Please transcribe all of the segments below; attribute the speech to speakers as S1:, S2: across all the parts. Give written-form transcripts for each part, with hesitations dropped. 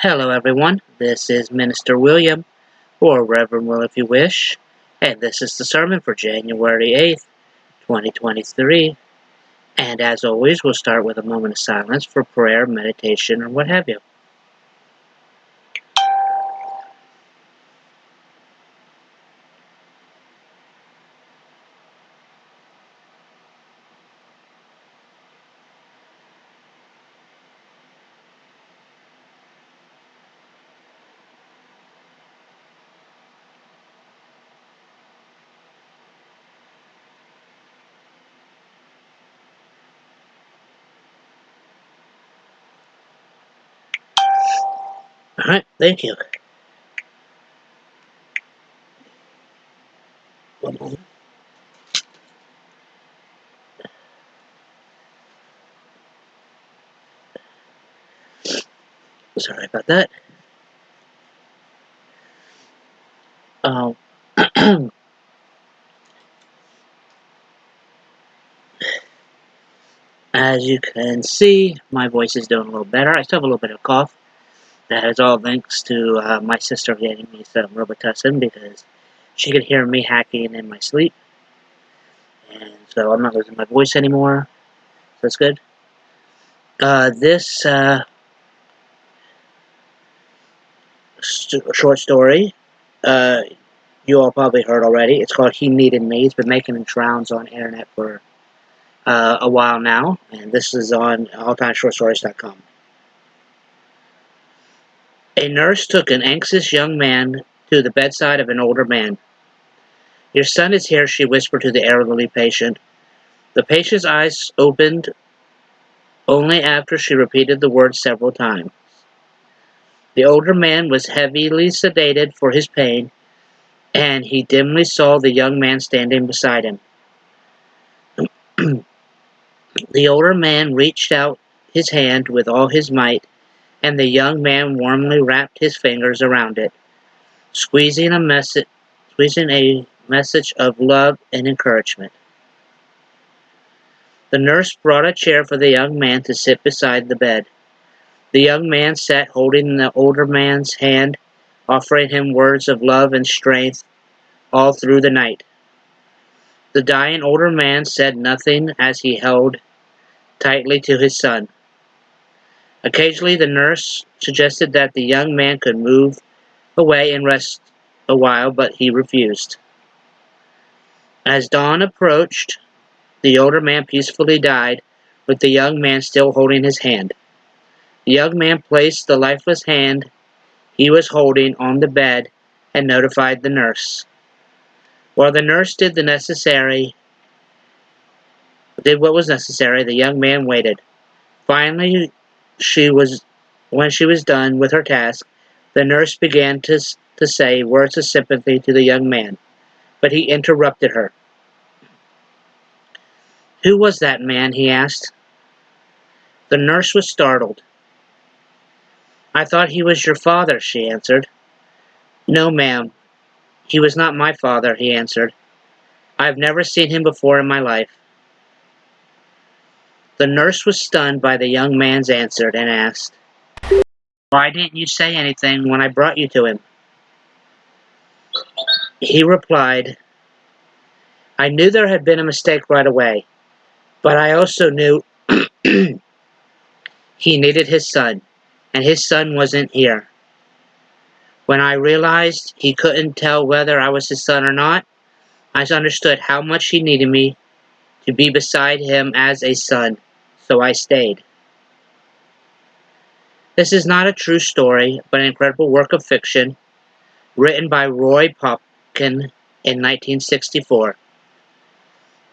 S1: Hello everyone, this is Minister William, or Reverend Will if you wish, and this is the sermon for January 8th, 2023. And as always, we'll start with a moment of silence for prayer, meditation, or what have you. Alright, thank you. One moment. Sorry about that. Um, as you can see, my voice is doing a little better. I still have a little bit of cough. That is all thanks to my sister getting me some Robitussin because she could hear me hacking in my sleep. And so I'm not losing my voice anymore. So that's good. This short story, uh, you all probably heard already. It's called He Needed Me. It's been making its rounds on the internet for a while now, and this is on alltimeshortstories.com. A nurse took an anxious young man to the bedside of an older man. "Your son is here," she whispered to the elderly patient. The patient's eyes opened only after she repeated the words several times. The older man was heavily sedated for his pain, and he dimly saw the young man standing beside him. The older man reached out his hand with all his might, and the young man warmly wrapped his fingers around it, squeezing a message of love and encouragement. The nurse brought a chair for the young man to sit beside the bed. The young man sat holding the older man's hand, offering him words of love and strength all through the night. The dying older man said nothing as he held tightly to his son. Occasionally, the nurse suggested that the young man could move away and rest a while, but he refused. As dawn approached, the older man peacefully died, with the young man still holding his hand. The young man placed the lifeless hand he was holding on the bed and notified the nurse. While the nurse did what was necessary, the young man waited. Finally, when she was done with her task, the nurse began to say words of sympathy to the young man, but he interrupted her. "Who was that man?" he asked. The nurse was startled. "I thought he was your father," she answered. "No, ma'am, he was not my father," he answered. "I've never seen him before in my life." The nurse was stunned by the young man's answer and asked, "Why didn't you say anything when I brought you to him?" He replied, "I knew there had been a mistake right away, but I also knew he needed his son, and his son wasn't here. When I realized he couldn't tell whether I was his son or not, I understood how much he needed me to be beside him as a son, so I stayed." This is not a true story, but an incredible work of fiction written by Roy Popkin in 1964.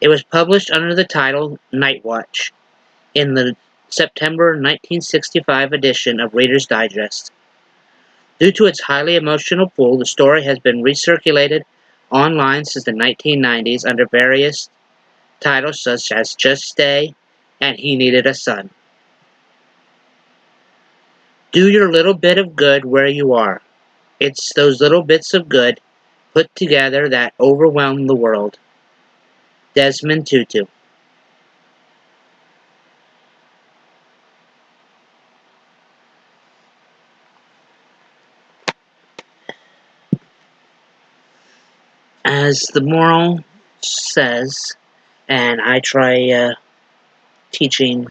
S1: It was published under the title Night Watch in the September 1965 edition of Reader's Digest. Due to its highly emotional pull, the story has been recirculated online since the 1990s under various titles such as Just Stay and He Needed a Son. Do your little bit of good where you are. It's those little bits of good put together that overwhelm the world. Desmond Tutu. as the moral says, and I try teaching,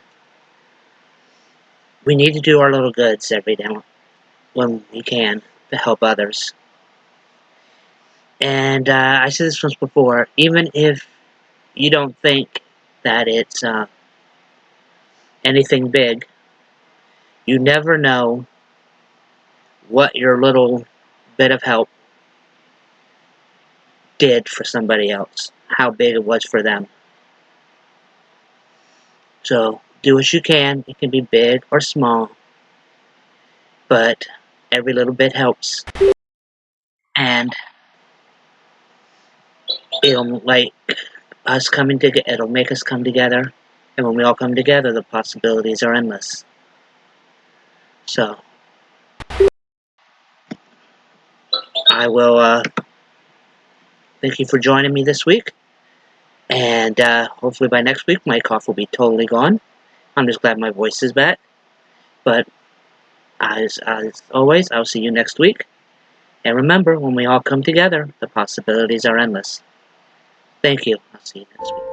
S1: we need to do our little goods every now when we can to help others. And I said this once before, even if you don't think that it's anything big, you never know what your little bit of help did for somebody else, how big it was for them. So do what you can. It can be big or small, but every little bit helps. And it'll like us coming together. It'll make us come together. And when we all come together, the possibilities are endless. So I will thank you for joining me this week. And hopefully by next week, my cough will be totally gone. I'm just glad my voice is back. But as always, I'll see you next week. And remember, when we all come together, the possibilities are endless. Thank you. I'll see you next week.